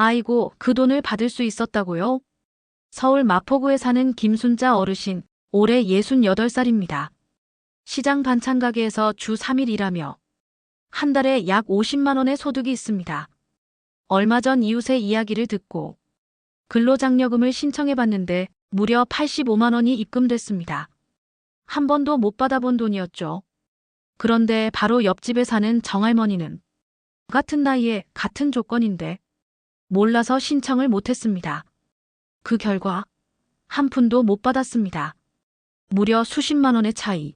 아이고, 그 돈을 받을 수 있었다고요? 서울 마포구에 사는 김순자 어르신, 올해 68살입니다. 시장 반찬 가게에서 주 3일 일하며 한 달에 약 50만 원의 소득이 있습니다. 얼마 전 이웃의 이야기를 듣고 근로장려금을 신청해봤는데 무려 85만 원이 입금됐습니다. 한 번도 못 받아본 돈이었죠. 그런데 바로 옆집에 사는 정할머니는 같은 나이에 같은 조건인데 몰라서 신청을 못했습니다. 그 결과 한 푼도 못 받았습니다. 무려 수십만 원의 차이.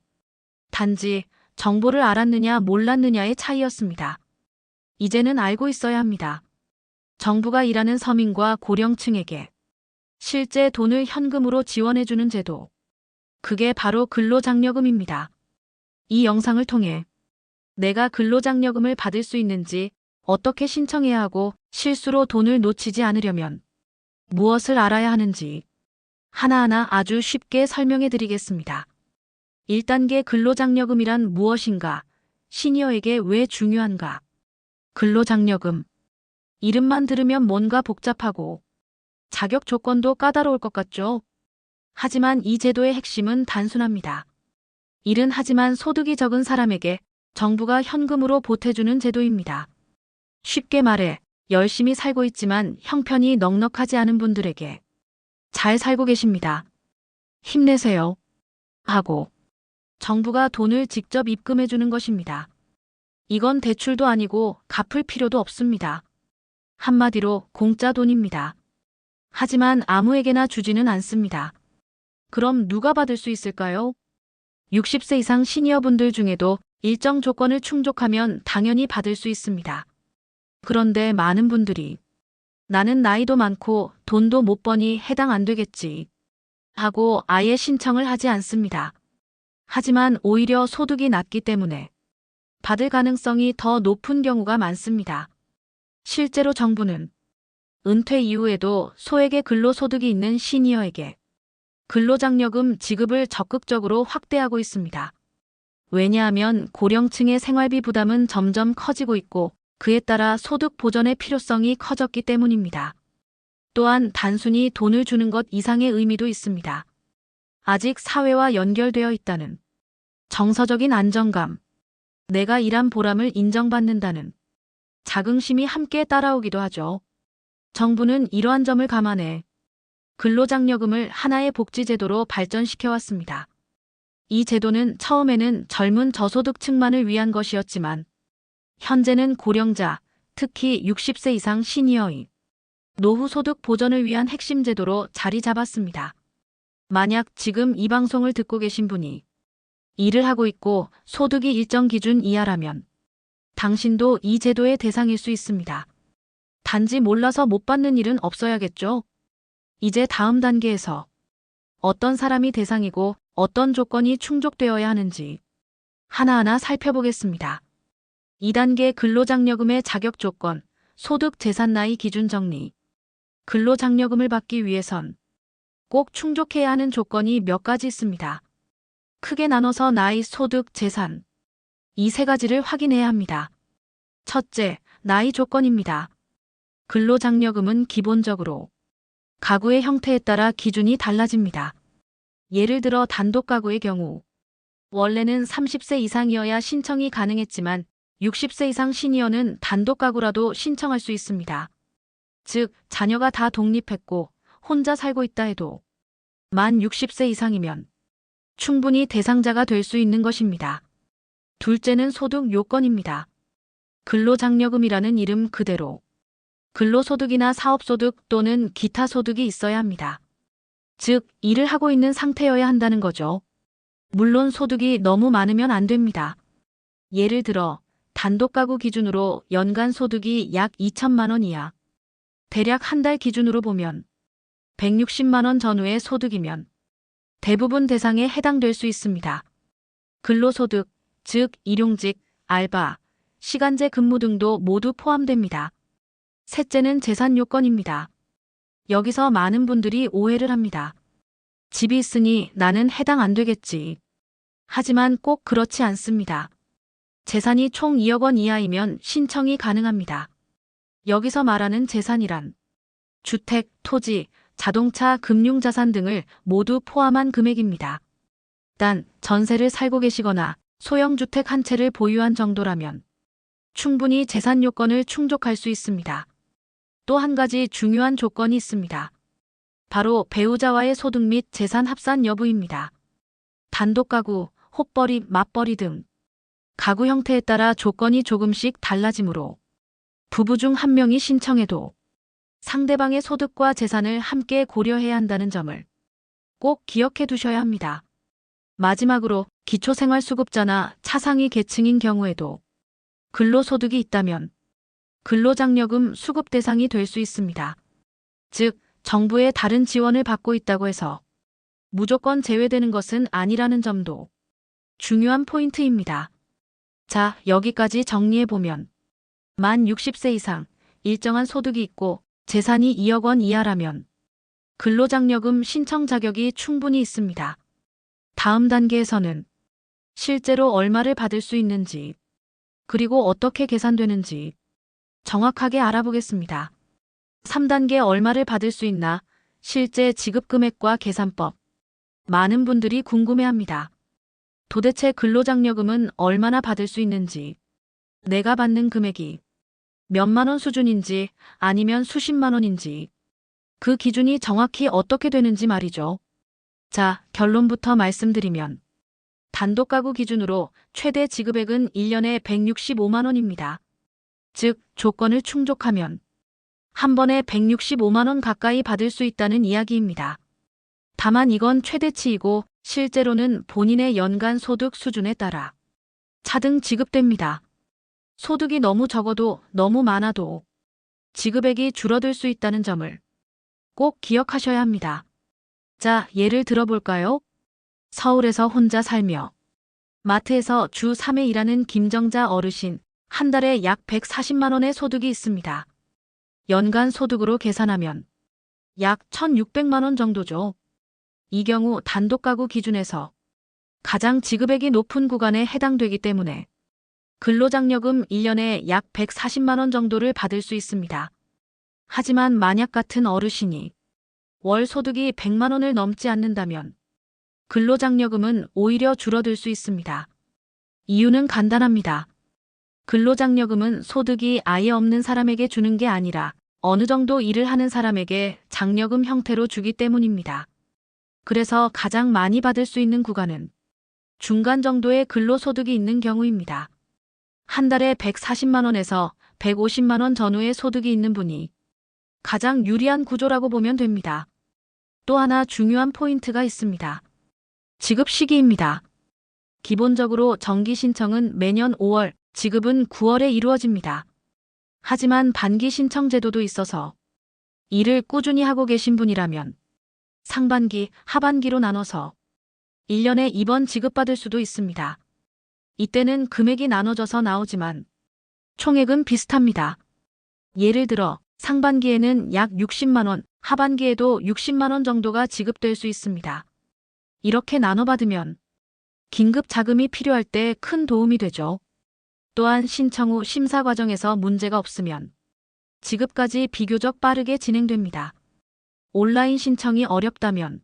단지 정보를 알았느냐 몰랐느냐의 차이였습니다. 이제는 알고 있어야 합니다. 정부가 일하는 서민과 고령층에게 실제 돈을 현금으로 지원해주는 제도. 그게 바로 근로장려금입니다. 이 영상을 통해 내가 근로장려금을 받을 수 있는지, 어떻게 신청해야 하고 실수로 돈을 놓치지 않으려면 무엇을 알아야 하는지 하나하나 아주 쉽게 설명해 드리겠습니다. 1단계 근로장려금이란 무엇인가? 시니어에게 왜 중요한가? 근로장려금. 이름만 들으면 뭔가 복잡하고 자격 조건도 까다로울 것 같죠? 하지만 이 제도의 핵심은 단순합니다. 일은 하지만 소득이 적은 사람에게 정부가 현금으로 보태주는 제도입니다. 쉽게 말해 열심히 살고 있지만 형편이 넉넉하지 않은 분들에게 잘 살고 계십니다. 힘내세요. 하고 정부가 돈을 직접 입금해 주는 것입니다. 이건 대출도 아니고 갚을 필요도 없습니다. 한마디로 공짜 돈입니다. 하지만 아무에게나 주지는 않습니다. 그럼 누가 받을 수 있을까요? 60세 이상 시니어분들 중에도 일정 조건을 충족하면 당연히 받을 수 있습니다. 그런데 많은 분들이 나는 나이도 많고 돈도 못 버니 해당 안 되겠지 하고 아예 신청을 하지 않습니다. 하지만 오히려 소득이 낮기 때문에 받을 가능성이 더 높은 경우가 많습니다. 실제로 정부는 은퇴 이후에도 소액의 근로소득이 있는 시니어에게 근로장려금 지급을 적극적으로 확대하고 있습니다. 왜냐하면 고령층의 생활비 부담은 점점 커지고 있고 그에 따라 소득 보전의 필요성이 커졌기 때문입니다. 또한 단순히 돈을 주는 것 이상의 의미도 있습니다. 아직 사회와 연결되어 있다는 정서적인 안정감, 내가 일한 보람을 인정받는다는 자긍심이 함께 따라오기도 하죠. 정부는 이러한 점을 감안해 근로장려금을 하나의 복지제도로 발전시켜왔습니다. 이 제도는 처음에는 젊은 저소득층만을 위한 것이었지만 현재는 고령자, 특히 60세 이상 시니어의 노후 소득 보전을 위한 핵심 제도로 자리 잡았습니다. 만약 지금 이 방송을 듣고 계신 분이 일을 하고 있고 소득이 일정 기준 이하라면 당신도 이 제도의 대상일 수 있습니다. 단지 몰라서 못 받는 일은 없어야겠죠? 이제 다음 단계에서 어떤 사람이 대상이고 어떤 조건이 충족되어야 하는지 하나하나 살펴보겠습니다. 2단계 근로장려금의 자격 조건, 소득 재산 나이 기준 정리. 근로장려금을 받기 위해선 꼭 충족해야 하는 조건이 몇 가지 있습니다. 크게 나눠서 나이, 소득, 재산. 이 세 가지를 확인해야 합니다. 첫째, 나이 조건입니다. 근로장려금은 기본적으로 가구의 형태에 따라 기준이 달라집니다. 예를 들어 단독 가구의 경우 원래는 30세 이상이어야 신청이 가능했지만 60세 이상 시니어는 단독 가구라도 신청할 수 있습니다. 즉, 자녀가 다 독립했고 혼자 살고 있다 해도 만 60세 이상이면 충분히 대상자가 될 수 있는 것입니다. 둘째는 소득 요건입니다. 근로장려금이라는 이름 그대로 근로소득이나 사업소득 또는 기타 소득이 있어야 합니다. 즉, 일을 하고 있는 상태여야 한다는 거죠. 물론 소득이 너무 많으면 안 됩니다. 예를 들어 단독 가구 기준으로 연간 소득이 약 2천만 원 이하, 대략 한 달 기준으로 보면 160만 원 전후의 소득이면 대부분 대상에 해당될 수 있습니다. 근로소득, 즉 일용직, 알바, 시간제 근무 등도 모두 포함됩니다. 셋째는 재산 요건입니다. 여기서 많은 분들이 오해를 합니다. 집이 있으니 나는 해당 안 되겠지. 하지만 꼭 그렇지 않습니다. 재산이 총 2억 원 이하이면 신청이 가능합니다. 여기서 말하는 재산이란 주택, 토지, 자동차, 금융자산 등을 모두 포함한 금액입니다. 단, 전세를 살고 계시거나 소형주택 한 채를 보유한 정도라면 충분히 재산 요건을 충족할 수 있습니다. 또 한 가지 중요한 조건이 있습니다. 바로 배우자와의 소득 및 재산 합산 여부입니다. 단독 가구, 헛벌이, 맞벌이 등 가구 형태에 따라 조건이 조금씩 달라지므로 부부 중 한 명이 신청해도 상대방의 소득과 재산을 함께 고려해야 한다는 점을 꼭 기억해 두셔야 합니다. 마지막으로 기초생활수급자나 차상위 계층인 경우에도 근로소득이 있다면 근로장려금 수급 대상이 될 수 있습니다. 즉, 정부의 다른 지원을 받고 있다고 해서 무조건 제외되는 것은 아니라는 점도 중요한 포인트입니다. 자, 여기까지 정리해보면 만 60세 이상 일정한 소득이 있고 재산이 2억 원 이하라면 근로장려금 신청 자격이 충분히 있습니다. 다음 단계에서는 실제로 얼마를 받을 수 있는지, 그리고 어떻게 계산되는지 정확하게 알아보겠습니다. 3단계 얼마를 받을 수 있나, 실제 지급 금액과 계산법. 많은 분들이 궁금해합니다. 도대체 근로장려금은 얼마나 받을 수 있는지, 내가 받는 금액이 몇만 원 수준인지 아니면 수십만 원인지, 그 기준이 정확히 어떻게 되는지 말이죠. 자, 결론부터 말씀드리면 단독 가구 기준으로 최대 지급액은 1년에 165만 원입니다. 즉, 조건을 충족하면 한 번에 165만 원 가까이 받을 수 있다는 이야기입니다. 다만 이건 최대치이고 실제로는 본인의 연간 소득 수준에 따라 차등 지급됩니다. 소득이 너무 적어도 너무 많아도 지급액이 줄어들 수 있다는 점을 꼭 기억하셔야 합니다. 자, 예를 들어볼까요? 서울에서 혼자 살며 마트에서 주 3회 일하는 김정자 어르신, 한 달에 약 140만 원의 소득이 있습니다. 연간 소득으로 계산하면 약 1,600만 원 정도죠. 이 경우 단독 가구 기준에서 가장 지급액이 높은 구간에 해당되기 때문에 근로장려금 1년에 약 140만 원 정도를 받을 수 있습니다. 하지만 만약 같은 어르신이 월 소득이 100만 원을 넘지 않는다면 근로장려금은 오히려 줄어들 수 있습니다. 이유는 간단합니다. 근로장려금은 소득이 아예 없는 사람에게 주는 게 아니라 어느 정도 일을 하는 사람에게 장려금 형태로 주기 때문입니다. 그래서 가장 많이 받을 수 있는 구간은 중간 정도의 근로소득이 있는 경우입니다. 한 달에 140만 원에서 150만 원 전후의 소득이 있는 분이 가장 유리한 구조라고 보면 됩니다. 또 하나 중요한 포인트가 있습니다. 지급 시기입니다. 기본적으로 정기 신청은 매년 5월, 지급은 9월에 이루어집니다. 하지만 반기 신청 제도도 있어서 일을 꾸준히 하고 계신 분이라면 상반기, 하반기로 나눠서 1년에 2번 지급받을 수도 있습니다. 이때는 금액이 나눠져서 나오지만 총액은 비슷합니다. 예를 들어 상반기에는 약 60만 원, 하반기에도 60만 원 정도가 지급될 수 있습니다. 이렇게 나눠받으면 긴급 자금이 필요할 때 큰 도움이 되죠. 또한 신청 후 심사 과정에서 문제가 없으면 지급까지 비교적 빠르게 진행됩니다. 온라인 신청이 어렵다면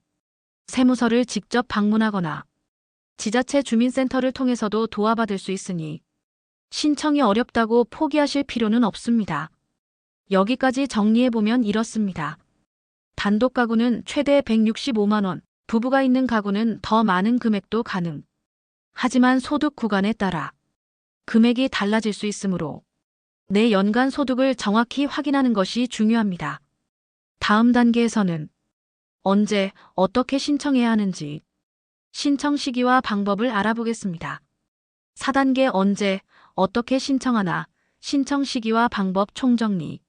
세무서를 직접 방문하거나 지자체 주민센터를 통해서도 도와받을 수 있으니 신청이 어렵다고 포기하실 필요는 없습니다. 여기까지 정리해보면 이렇습니다. 단독 가구는 최대 165만 원, 부부가 있는 가구는 더 많은 금액도 가능. 하지만 소득 구간에 따라 금액이 달라질 수 있으므로 내 연간 소득을 정확히 확인하는 것이 중요합니다. 다음 단계에서는 언제, 어떻게 신청해야 하는지 신청 시기와 방법을 알아보겠습니다. 4단계 언제, 어떻게 신청하나, 신청 시기와 방법 총정리.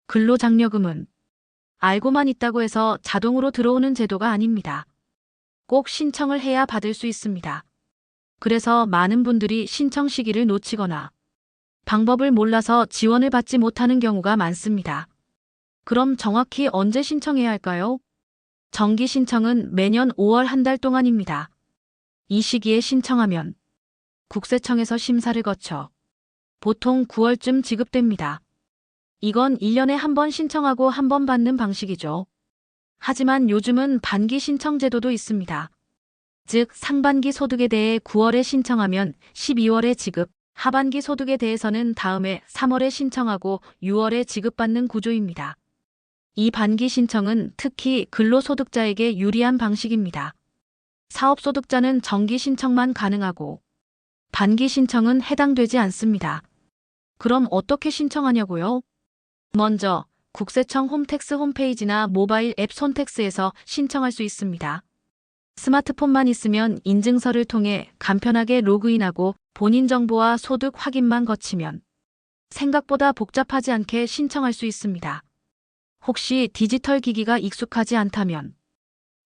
근로장려금은 알고만 있다고 해서 자동으로 들어오는 제도가 아닙니다. 꼭 신청을 해야 받을 수 있습니다. 그래서 많은 분들이 신청 시기를 놓치거나 방법을 몰라서 지원을 받지 못하는 경우가 많습니다. 그럼 정확히 언제 신청해야 할까요? 정기 신청은 매년 5월 한 달 동안입니다. 이 시기에 신청하면 국세청에서 심사를 거쳐 보통 9월쯤 지급됩니다. 이건 1년에 한 번 신청하고 한 번 받는 방식이죠. 하지만 요즘은 반기 신청 제도도 있습니다. 즉, 상반기 소득에 대해 9월에 신청하면 12월에 지급, 하반기 소득에 대해서는 다음해 3월에 신청하고 6월에 지급받는 구조입니다. 이 반기 신청은 특히 근로소득자에게 유리한 방식입니다. 사업소득자는 정기 신청만 가능하고 반기 신청은 해당되지 않습니다. 그럼 어떻게 신청하냐고요? 먼저 국세청 홈택스 홈페이지나 모바일 앱 손택스에서 신청할 수 있습니다. 스마트폰만 있으면 인증서를 통해 간편하게 로그인하고 본인 정보와 소득 확인만 거치면 생각보다 복잡하지 않게 신청할 수 있습니다. 혹시 디지털 기기가 익숙하지 않다면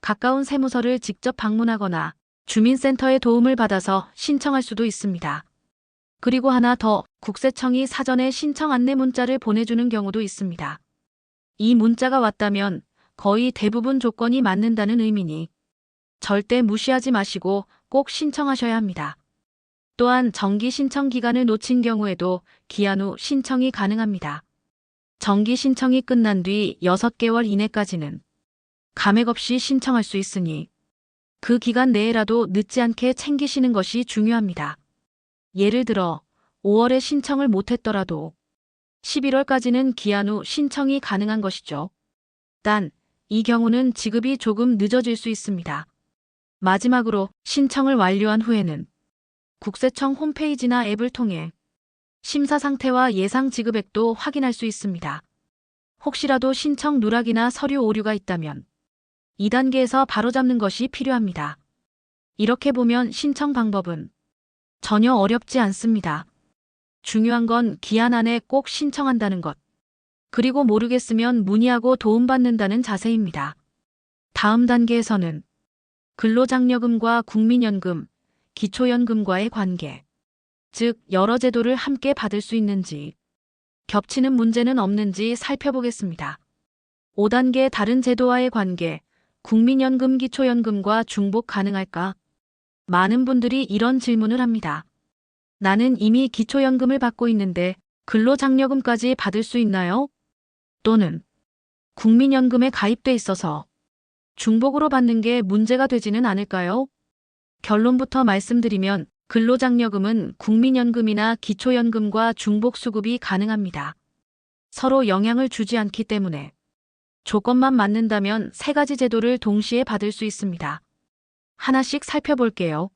가까운 세무서를 직접 방문하거나 주민센터의 도움을 받아서 신청할 수도 있습니다. 그리고 하나 더, 국세청이 사전에 신청 안내 문자를 보내주는 경우도 있습니다. 이 문자가 왔다면 거의 대부분 조건이 맞는다는 의미니 절대 무시하지 마시고 꼭 신청하셔야 합니다. 또한 정기 신청 기간을 놓친 경우에도 기한 후 신청이 가능합니다. 정기 신청이 끝난 뒤 6개월 이내까지는 감액 없이 신청할 수 있으니 그 기간 내에라도 늦지 않게 챙기시는 것이 중요합니다. 예를 들어 5월에 신청을 못했더라도 11월까지는 기한 후 신청이 가능한 것이죠. 단, 이 경우는 지급이 조금 늦어질 수 있습니다. 마지막으로 신청을 완료한 후에는 국세청 홈페이지나 앱을 통해 심사 상태와 예상 지급액도 확인할 수 있습니다. 혹시라도 신청 누락이나 서류 오류가 있다면 2단계에서 바로잡는 것이 필요합니다. 이렇게 보면 신청 방법은 전혀 어렵지 않습니다. 중요한 건 기한 안에 꼭 신청한다는 것, 그리고 모르겠으면 문의하고 도움받는다는 자세입니다. 다음 단계에서는 근로장려금과 국민연금, 기초연금과의 관계, 즉 여러 제도를 함께 받을 수 있는지, 겹치는 문제는 없는지 살펴보겠습니다. 5단계 다른 제도와의 관계, 국민연금, 기초연금과 중복 가능할까? 많은 분들이 이런 질문을 합니다. 나는 이미 기초연금을 받고 있는데 근로장려금까지 받을 수 있나요? 또는 국민연금에 가입돼 있어서 중복으로 받는 게 문제가 되지는 않을까요? 결론부터 말씀드리면 근로장려금은 국민연금이나 기초연금과 중복 수급이 가능합니다. 서로 영향을 주지 않기 때문에 조건만 맞는다면 3가지 제도를 동시에 받을 수 있습니다. 하나씩 살펴볼게요.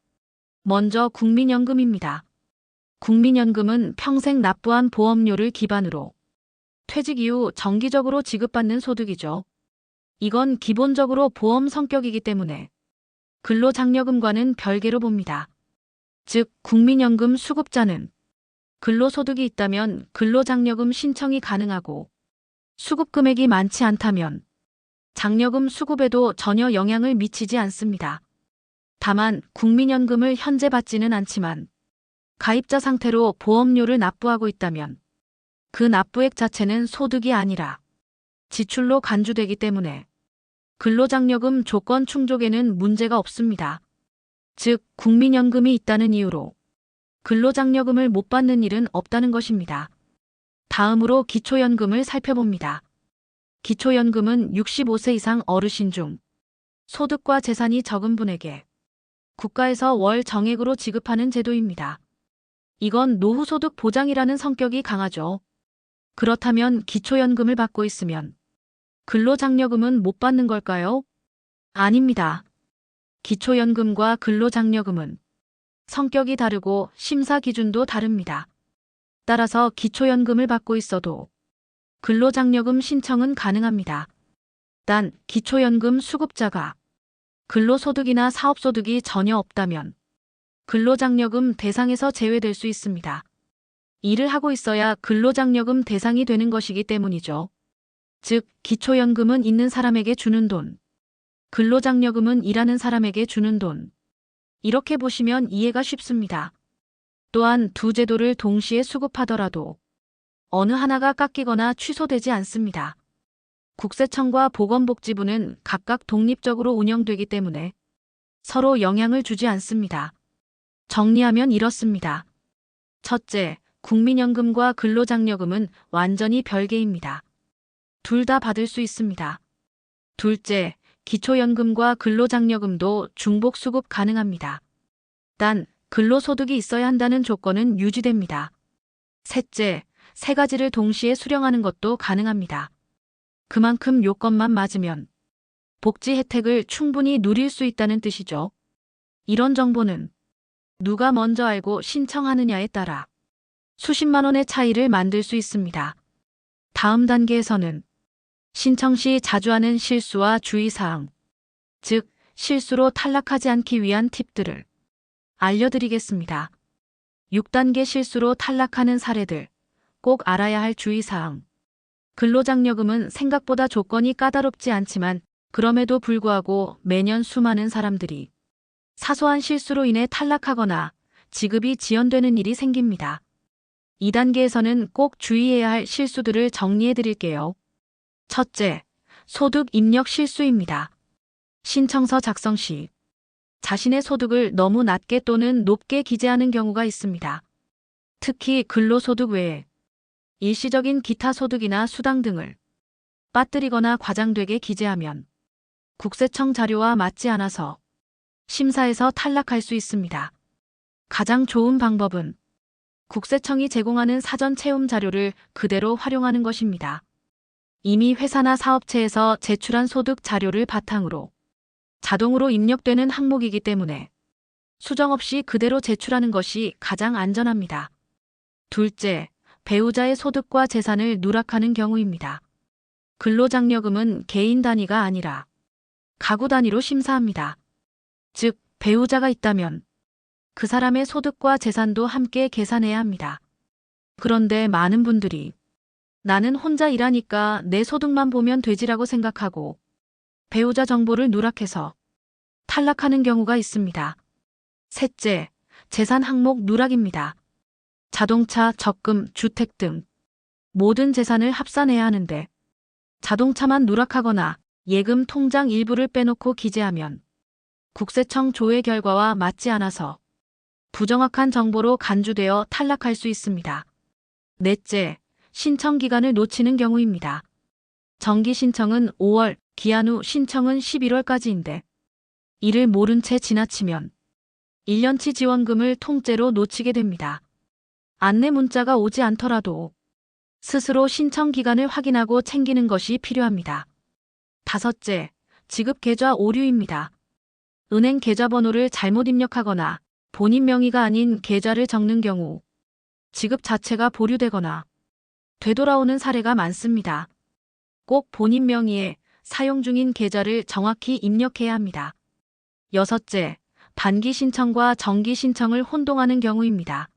먼저 국민연금입니다. 국민연금은 평생 납부한 보험료를 기반으로 퇴직 이후 정기적으로 지급받는 소득이죠. 이건 기본적으로 보험 성격이기 때문에 근로장려금과는 별개로 봅니다. 즉, 국민연금 수급자는 근로소득이 있다면 근로장려금 신청이 가능하고 수급 금액이 많지 않다면 장려금 수급에도 전혀 영향을 미치지 않습니다. 다만 국민연금을 현재 받지는 않지만 가입자 상태로 보험료를 납부하고 있다면 그 납부액 자체는 소득이 아니라 지출로 간주되기 때문에 근로장려금 조건 충족에는 문제가 없습니다. 즉, 국민연금이 있다는 이유로 근로장려금을 못 받는 일은 없다는 것입니다. 다음으로 기초연금을 살펴봅니다. 기초연금은 65세 이상 어르신 중 소득과 재산이 적은 분에게 국가에서 월 정액으로 지급하는 제도입니다. 이건 노후소득 보장이라는 성격이 강하죠. 그렇다면 기초연금을 받고 있으면 근로장려금은 못 받는 걸까요? 아닙니다. 기초연금과 근로장려금은 성격이 다르고 심사 기준도 다릅니다. 따라서 기초연금을 받고 있어도 근로장려금 신청은 가능합니다. 단, 기초연금 수급자가 근로소득이나 사업소득이 전혀 없다면 근로장려금 대상에서 제외될 수 있습니다. 일을 하고 있어야 근로장려금 대상이 되는 것이기 때문이죠. 즉, 기초연금은 있는 사람에게 주는 돈, 근로장려금은 일하는 사람에게 주는 돈. 이렇게 보시면 이해가 쉽습니다. 또한 두 제도를 동시에 수급하더라도 어느 하나가 깎이거나 취소되지 않습니다. 국세청과 보건복지부는 각각 독립적으로 운영되기 때문에 서로 영향을 주지 않습니다. 정리하면 이렇습니다. 첫째, 국민연금과 근로장려금은 완전히 별개입니다. 둘 다 받을 수 있습니다. 둘째, 기초연금과 근로장려금도 중복 수급 가능합니다. 단, 근로소득이 있어야 한다는 조건은 유지됩니다. 셋째, 세 가지를 동시에 수령하는 것도 가능합니다. 그만큼 요건만 맞으면 복지 혜택을 충분히 누릴 수 있다는 뜻이죠. 이런 정보는 누가 먼저 알고 신청하느냐에 따라 수십만 원의 차이를 만들 수 있습니다. 다음 단계에서는 신청 시 자주 하는 실수와 주의사항, 즉 실수로 탈락하지 않기 위한 팁들을 알려드리겠습니다. 6단계 실수로 탈락하는 사례들, 꼭 알아야 할 주의사항. 근로장려금은 생각보다 조건이 까다롭지 않지만 그럼에도 불구하고 매년 수많은 사람들이 사소한 실수로 인해 탈락하거나 지급이 지연되는 일이 생깁니다. 2단계에서는 꼭 주의해야 할 실수들을 정리해 드릴게요. 첫째, 소득 입력 실수입니다. 신청서 작성 시 자신의 소득을 너무 낮게 또는 높게 기재하는 경우가 있습니다. 특히 근로소득 외에 일시적인 기타 소득이나 수당 등을 빠뜨리거나 과장되게 기재하면 국세청 자료와 맞지 않아서 심사에서 탈락할 수 있습니다. 가장 좋은 방법은 국세청이 제공하는 사전 채움 자료를 그대로 활용하는 것입니다. 이미 회사나 사업체에서 제출한 소득 자료를 바탕으로 자동으로 입력되는 항목이기 때문에 수정 없이 그대로 제출하는 것이 가장 안전합니다. 둘째, 배우자의 소득과 재산을 누락하는 경우입니다. 근로장려금은 개인 단위가 아니라 가구 단위로 심사합니다. 즉, 배우자가 있다면 그 사람의 소득과 재산도 함께 계산해야 합니다. 그런데 많은 분들이 나는 혼자 일하니까 내 소득만 보면 되지라고 생각하고 배우자 정보를 누락해서 탈락하는 경우가 있습니다. 셋째, 재산 항목 누락입니다. 자동차, 적금, 주택 등 모든 재산을 합산해야 하는데 자동차만 누락하거나 예금 통장 일부를 빼놓고 기재하면 국세청 조회 결과와 맞지 않아서 부정확한 정보로 간주되어 탈락할 수 있습니다. 넷째, 신청 기간을 놓치는 경우입니다. 정기 신청은 5월, 기한 후 신청은 11월까지인데 이를 모른 채 지나치면 1년치 지원금을 통째로 놓치게 됩니다. 안내 문자가 오지 않더라도 스스로 신청 기간을 확인하고 챙기는 것이 필요합니다. 다섯째, 지급 계좌 오류입니다. 은행 계좌번호를 잘못 입력하거나 본인 명의가 아닌 계좌를 적는 경우 지급 자체가 보류되거나 되돌아오는 사례가 많습니다. 꼭 본인 명의의 사용 중인 계좌를 정확히 입력해야 합니다. 여섯째, 반기 신청과 정기 신청을 혼동하는 경우입니다.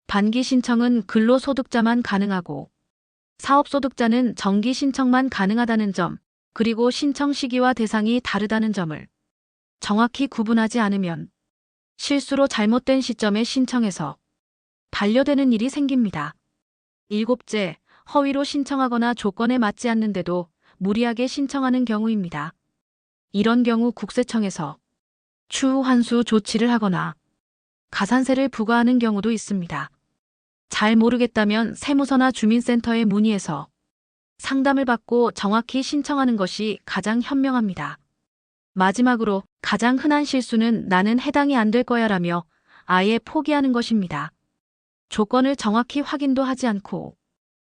반기 신청은 근로소득자만 가능하고 사업소득자는 정기 신청만 가능하다는 점, 그리고 신청 시기와 대상이 다르다는 점을 정확히 구분하지 않으면 실수로 잘못된 시점에 신청해서 반려되는 일이 생깁니다. 일곱째, 허위로 신청하거나 조건에 맞지 않는데도 무리하게 신청하는 경우입니다. 이런 경우 국세청에서 추후 환수 조치를 하거나 가산세를 부과하는 경우도 있습니다. 잘 모르겠다면 세무서나 주민센터에 문의해서 상담을 받고 정확히 신청하는 것이 가장 현명합니다. 마지막으로 가장 흔한 실수는 나는 해당이 안 될 거야 라며 아예 포기하는 것입니다. 조건을 정확히 확인도 하지 않고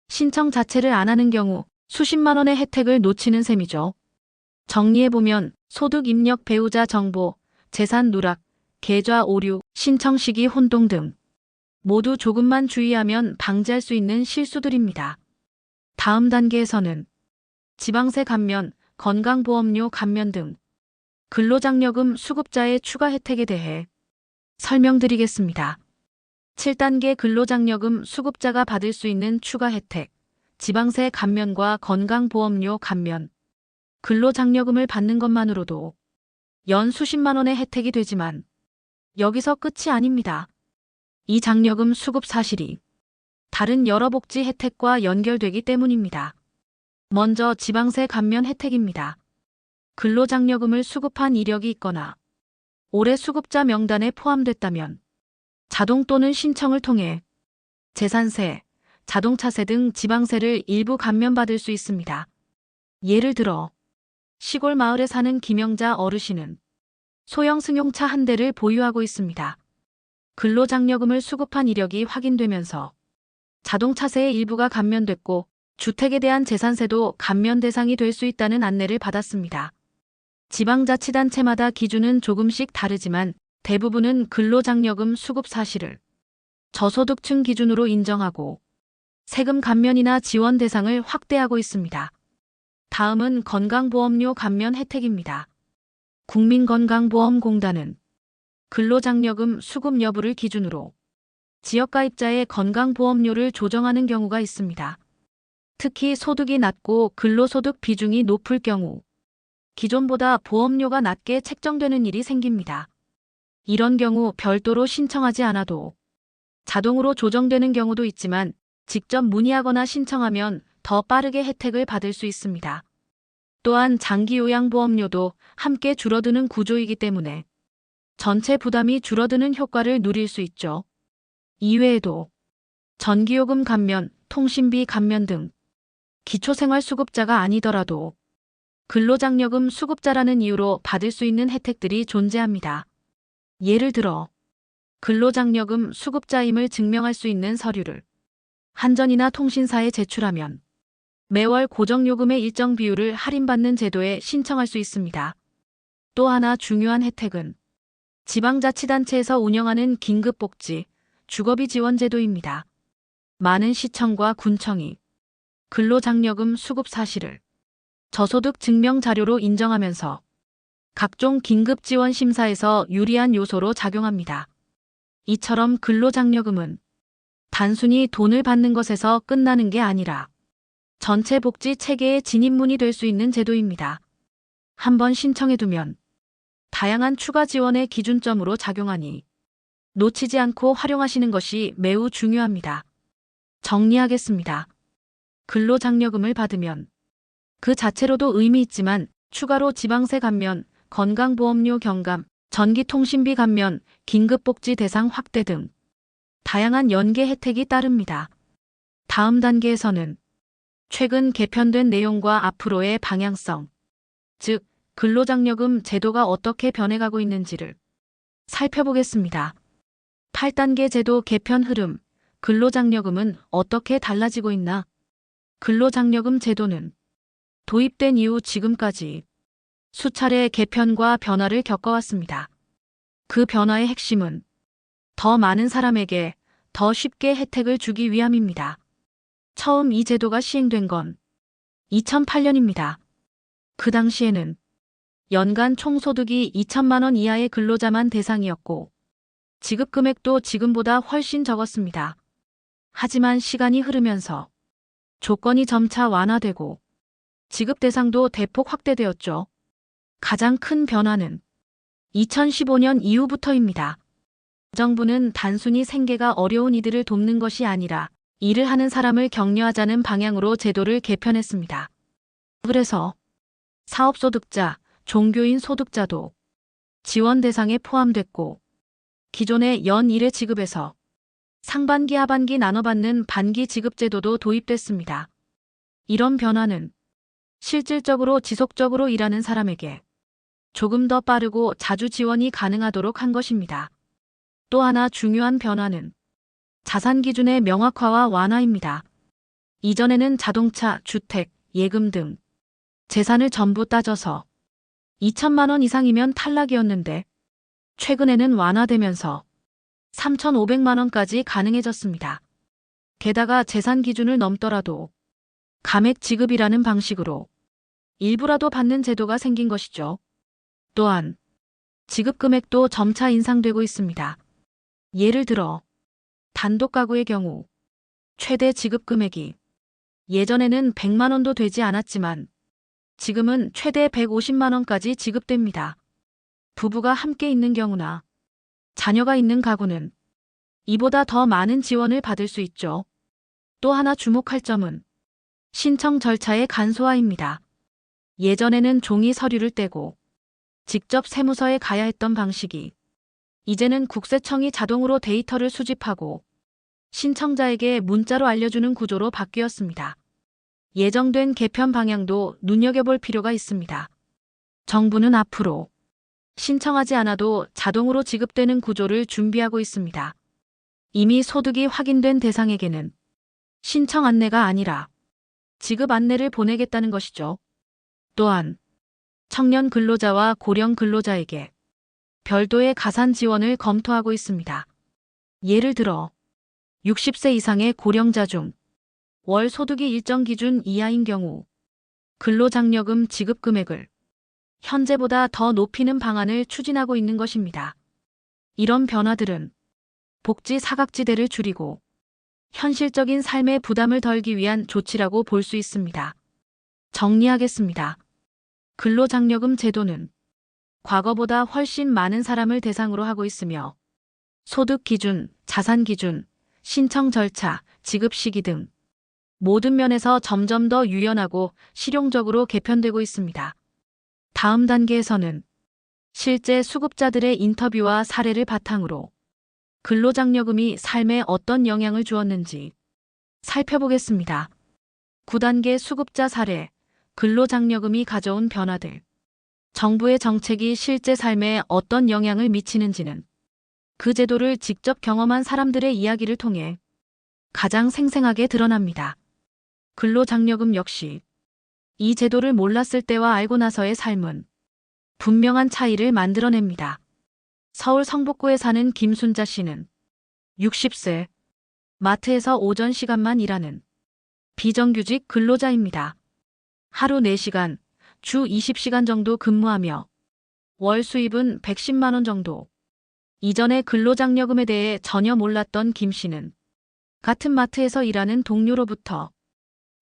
신청 자체를 안 하는 경우 수십만 원의 혜택을 놓치는 셈이죠. 정리해보면 소득 입력, 배우자 정보, 재산 누락, 계좌 오류, 신청 시기 혼동 등 모두 조금만 주의하면 방지할 수 있는 실수들입니다. 다음 단계에서는 지방세 감면, 건강보험료 감면 등 근로장려금 수급자의 추가 혜택에 대해 설명드리겠습니다. 7단계 근로장려금 수급자가 받을 수 있는 추가 혜택, 지방세 감면과 건강보험료 감면. 근로장려금을 받는 것만으로도 연 수십만 원의 혜택이 되지만 여기서 끝이 아닙니다. 이 장려금 수급 사실이 다른 여러 복지 혜택과 연결되기 때문입니다. 먼저 지방세 감면 혜택입니다. 근로장려금을 수급한 이력이 있거나 올해 수급자 명단에 포함됐다면 자동 또는 신청을 통해 재산세, 자동차세 등 지방세를 일부 감면받을 수 있습니다. 예를 들어 시골 마을에 사는 김영자 어르신은 소형 승용차 한 대를 보유하고 있습니다. 근로장려금을 수급한 이력이 확인되면서 자동차세의 일부가 감면됐고 주택에 대한 재산세도 감면 대상이 될 수 있다는 안내를 받았습니다. 지방자치단체마다 기준은 조금씩 다르지만 대부분은 근로장려금 수급 사실을 저소득층 기준으로 인정하고 세금 감면이나 지원 대상을 확대하고 있습니다. 다음은 건강보험료 감면 혜택입니다. 국민건강보험공단은 근로장려금 수급 여부를 기준으로 지역가입자의 건강보험료를 조정하는 경우가 있습니다. 특히 소득이 낮고 근로소득 비중이 높을 경우 기존보다 보험료가 낮게 책정되는 일이 생깁니다. 이런 경우 별도로 신청하지 않아도 자동으로 조정되는 경우도 있지만 직접 문의하거나 신청하면 더 빠르게 혜택을 받을 수 있습니다. 또한 장기요양보험료도 함께 줄어드는 구조이기 때문에 전체 부담이 줄어드는 효과를 누릴 수 있죠. 이외에도 전기요금 감면, 통신비 감면 등 기초생활수급자가 아니더라도 근로장려금 수급자라는 이유로 받을 수 있는 혜택들이 존재합니다. 예를 들어 근로장려금 수급자임을 증명할 수 있는 서류를 한전이나 통신사에 제출하면 매월 고정요금의 일정 비율을 할인받는 제도에 신청할 수 있습니다. 또 하나 중요한 혜택은 지방자치단체에서 운영하는 긴급복지, 주거비 지원 제도입니다. 많은 시청과 군청이 근로장려금 수급 사실을 저소득 증명 자료로 인정하면서 각종 긴급 지원 심사에서 유리한 요소로 작용합니다. 이처럼 근로장려금은 단순히 돈을 받는 것에서 끝나는 게 아니라 전체 복지 체계의 진입문이 될 수 있는 제도입니다. 한번 신청해두면 다양한 추가 지원의 기준점으로 작용하니 놓치지 않고 활용하시는 것이 매우 중요합니다. 정리하겠습니다. 근로장려금을 받으면 그 자체로도 의미 있지만 추가로 지방세 감면, 건강보험료 경감, 전기통신비 감면, 긴급복지 대상 확대 등 다양한 연계 혜택이 따릅니다. 다음 단계에서는 최근 개편된 내용과 앞으로의 방향성, 즉 근로장려금 제도가 어떻게 변해가고 있는지를 살펴보겠습니다. 8단계 제도 개편 흐름, 근로장려금은 어떻게 달라지고 있나? 근로장려금 제도는 도입된 이후 지금까지 수차례 개편과 변화를 겪어왔습니다. 그 변화의 핵심은 더 많은 사람에게 더 쉽게 혜택을 주기 위함입니다. 처음 이 제도가 시행된 건 2008년입니다. 그 당시에는 연간 총소득이 2천만 원 이하의 근로자만 대상이었고 지급 금액도 지금보다 훨씬 적었습니다. 하지만 시간이 흐르면서 조건이 점차 완화되고 지급 대상도 대폭 확대되었죠. 가장 큰 변화는 2015년 이후부터입니다. 정부는 단순히 생계가 어려운 이들을 돕는 것이 아니라 일을 하는 사람을 격려하자는 방향으로 제도를 개편했습니다. 그래서 사업소득자, 종교인 소득자도 지원 대상에 포함됐고 기존의 연 1회 지급에서 상반기 하반기 나눠받는 반기 지급 제도도 도입됐습니다. 이런 변화는 실질적으로 지속적으로 일하는 사람에게 조금 더 빠르고 자주 지원이 가능하도록 한 것입니다. 또 하나 중요한 변화는 자산 기준의 명확화와 완화입니다. 이전에는 자동차, 주택, 예금 등 재산을 전부 따져서 2천만 원 이상이면 탈락이었는데 최근에는 완화되면서 3,500만 원까지 가능해졌습니다. 게다가 재산 기준을 넘더라도 감액 지급이라는 방식으로 일부라도 받는 제도가 생긴 것이죠. 또한 지급 금액도 점차 인상되고 있습니다. 예를 들어 단독 가구의 경우 최대 지급 금액이 예전에는 100만 원도 되지 않았지만 지금은 최대 150만 원까지 지급됩니다. 부부가 함께 있는 경우나 자녀가 있는 가구는 이보다 더 많은 지원을 받을 수 있죠. 또 하나 주목할 점은 신청 절차의 간소화입니다. 예전에는 종이 서류를 떼고 직접 세무서에 가야 했던 방식이 이제는 국세청이 자동으로 데이터를 수집하고 신청자에게 문자로 알려주는 구조로 바뀌었습니다. 예정된 개편 방향도 눈여겨볼 필요가 있습니다. 정부는 앞으로 신청하지 않아도 자동으로 지급되는 구조를 준비하고 있습니다. 이미 소득이 확인된 대상에게는 신청 안내가 아니라 지급 안내를 보내겠다는 것이죠. 또한 청년 근로자와 고령 근로자에게 별도의 가산 지원을 검토하고 있습니다. 예를 들어 60세 이상의 고령자 중 월 소득이 일정 기준 이하인 경우 근로장려금 지급 금액을 현재보다 더 높이는 방안을 추진하고 있는 것입니다. 이런 변화들은 복지 사각지대를 줄이고 현실적인 삶의 부담을 덜기 위한 조치라고 볼 수 있습니다. 정리하겠습니다. 근로장려금 제도는 과거보다 훨씬 많은 사람을 대상으로 하고 있으며 소득 기준, 자산 기준, 신청 절차, 지급 시기 등 모든 면에서 점점 더 유연하고 실용적으로 개편되고 있습니다. 다음 단계에서는 실제 수급자들의 인터뷰와 사례를 바탕으로 근로장려금이 삶에 어떤 영향을 주었는지 살펴보겠습니다. 9단계 수급자 사례, 근로장려금이 가져온 변화들. 정부의 정책이 실제 삶에 어떤 영향을 미치는지는 그 제도를 직접 경험한 사람들의 이야기를 통해 가장 생생하게 드러납니다. 근로장려금 역시 이 제도를 몰랐을 때와 알고 나서의 삶은 분명한 차이를 만들어냅니다. 서울 성북구에 사는 김순자 씨는 60세, 마트에서 오전 시간만 일하는 비정규직 근로자입니다. 하루 4시간, 주 20시간 정도 근무하며 월 수입은 110만 원 정도. 이전에 근로장려금에 대해 전혀 몰랐던 김 씨는 같은 마트에서 일하는 동료로부터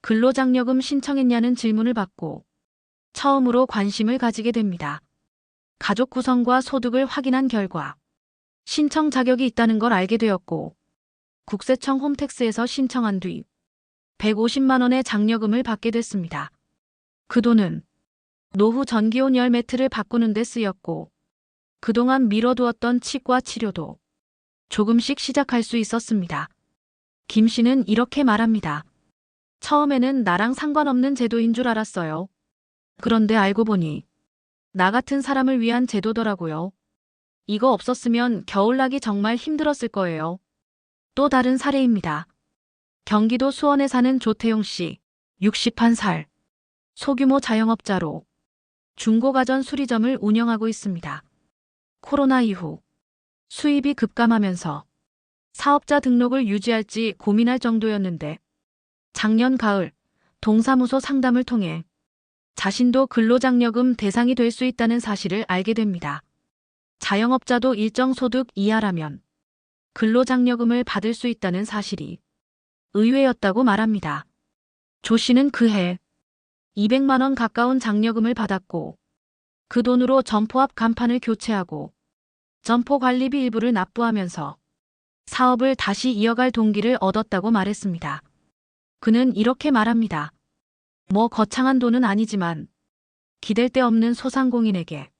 근로장려금 신청했냐는 질문을 받고 처음으로 관심을 가지게 됩니다. 가족 구성과 소득을 확인한 결과 신청 자격이 있다는 걸 알게 되었고 국세청 홈택스에서 신청한 뒤 150만 원의 장려금을 받게 됐습니다. 그 돈은 노후 전기온열 매트를 바꾸는 데 쓰였고 그동안 미뤄두었던 치과 치료도 조금씩 시작할 수 있었습니다. 김 씨는 이렇게 말합니다. 처음에는 나랑 상관없는 제도인 줄 알았어요. 그런데 알고 보니 나 같은 사람을 위한 제도더라고요. 이거 없었으면 겨울나기 정말 힘들었을 거예요. 또 다른 사례입니다. 경기도 수원에 사는 조태용 씨, 61살. 소규모 자영업자로 중고가전 수리점을 운영하고 있습니다. 코로나 이후 수입이 급감하면서 사업자 등록을 유지할지 고민할 정도였는데 작년 가을 동사무소 상담을 통해 자신도 근로장려금 대상이 될 수 있다는 사실을 알게 됩니다. 자영업자도 일정 소득 이하라면 근로장려금을 받을 수 있다는 사실이 의외였다고 말합니다. 조 씨는 그해 200만 원 가까운 장려금을 받았고 그 돈으로 점포 앞 간판을 교체하고 점포 관리비 일부를 납부하면서 사업을 다시 이어갈 동기를 얻었다고 말했습니다. 그는 이렇게 말합니다. 뭐 거창한 돈은 아니지만 기댈 데 없는 소상공인에게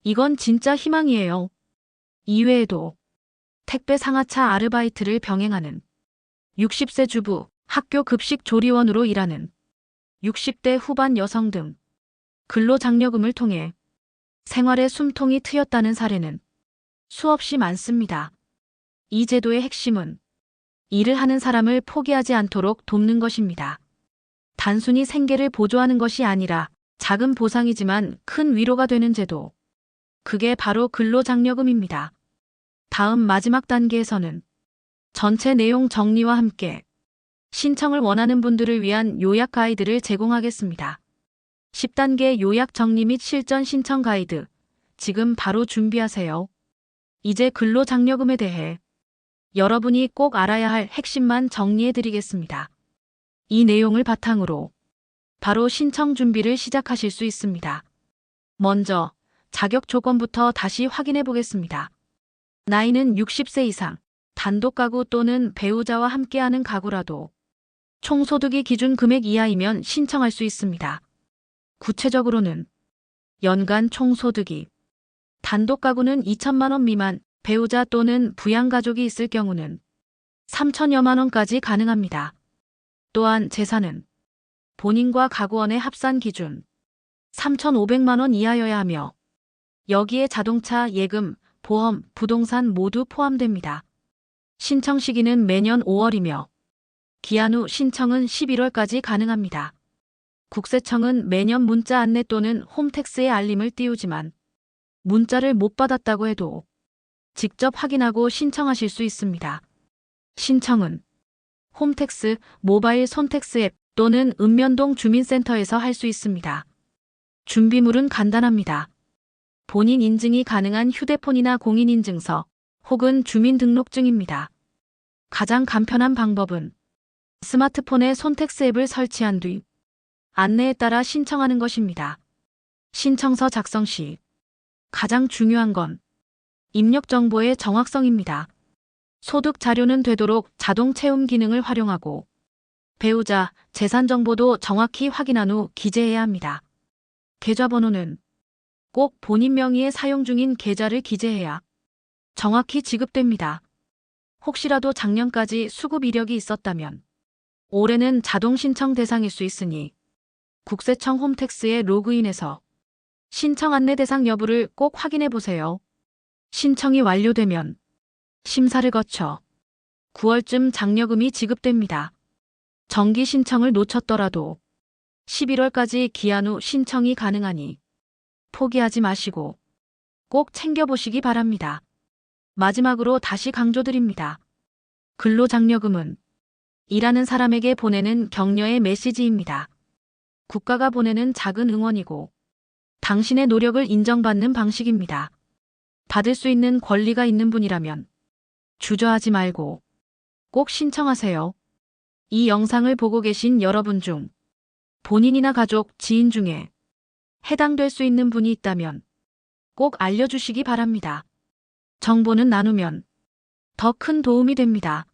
이건 진짜 희망이에요. 이외에도 택배 상하차 아르바이트를 병행하는 60세 주부, 학교 급식 조리원으로 일하는 60대 후반 여성 등 근로장려금을 통해 생활의 숨통이 트였다는 사례는 수없이 많습니다. 이 제도의 핵심은 일을 하는 사람을 포기하지 않도록 돕는 것입니다. 단순히 생계를 보조하는 것이 아니라 작은 보상이지만 큰 위로가 되는 제도. 그게 바로 근로장려금입니다. 다음 마지막 단계에서는 전체 내용 정리와 함께 신청을 원하는 분들을 위한 요약 가이드를 제공하겠습니다. 10단계 요약 정리 및 실전 신청 가이드. 지금 바로 준비하세요. 이제 근로장려금에 대해 여러분이 꼭 알아야 할 핵심만 정리해 드리겠습니다. 이 내용을 바탕으로 바로 신청 준비를 시작하실 수 있습니다. 먼저 자격 조건부터 다시 확인해 보겠습니다. 나이는 60세 이상, 단독 가구 또는 배우자와 함께하는 가구라도 총소득이 기준 금액 이하이면 신청할 수 있습니다. 구체적으로는 연간 총소득이 단독 가구는 2천만 원 미만, 배우자 또는 부양가족이 있을 경우는 3천여만 원까지 가능합니다. 또한 재산은 본인과 가구원의 합산 기준 3,500만 원 이하여야 하며 여기에 자동차, 예금, 보험, 부동산 모두 포함됩니다. 신청 시기는 매년 5월이며 기한 후 신청은 11월까지 가능합니다. 국세청은 매년 문자 안내 또는 홈택스에 알림을 띄우지만 문자를 못 받았다고 해도 직접 확인하고 신청하실 수 있습니다. 신청은 홈택스, 모바일 손택스 앱 또는 읍면동 주민센터에서 할 수 있습니다. 준비물은 간단합니다. 본인 인증이 가능한 휴대폰이나 공인인증서 혹은 주민등록증입니다. 가장 간편한 방법은 스마트폰에 손택스 앱을 설치한 뒤 안내에 따라 신청하는 것입니다. 신청서 작성 시 가장 중요한 건 입력 정보의 정확성입니다. 소득 자료는 되도록 자동 채움 기능을 활용하고 배우자, 재산 정보도 정확히 확인한 후 기재해야 합니다. 계좌번호는 꼭 본인 명의의 사용 중인 계좌를 기재해야 정확히 지급됩니다. 혹시라도 작년까지 수급 이력이 있었다면 올해는 자동 신청 대상일 수 있으니 국세청 홈택스에 로그인해서 신청 안내 대상 여부를 꼭 확인해 보세요. 신청이 완료되면 심사를 거쳐 9월쯤 장려금이 지급됩니다. 정기 신청을 놓쳤더라도 11월까지 기한 후 신청이 가능하니 포기하지 마시고 꼭 챙겨보시기 바랍니다. 마지막으로 다시 강조드립니다. 근로장려금은 일하는 사람에게 보내는 격려의 메시지입니다. 국가가 보내는 작은 응원이고 당신의 노력을 인정받는 방식입니다. 받을 수 있는 권리가 있는 분이라면 주저하지 말고 꼭 신청하세요. 이 영상을 보고 계신 여러분 중 본인이나 가족, 지인 중에 해당될 수 있는 분이 있다면 꼭 알려주시기 바랍니다. 정보는 나누면 더 큰 도움이 됩니다.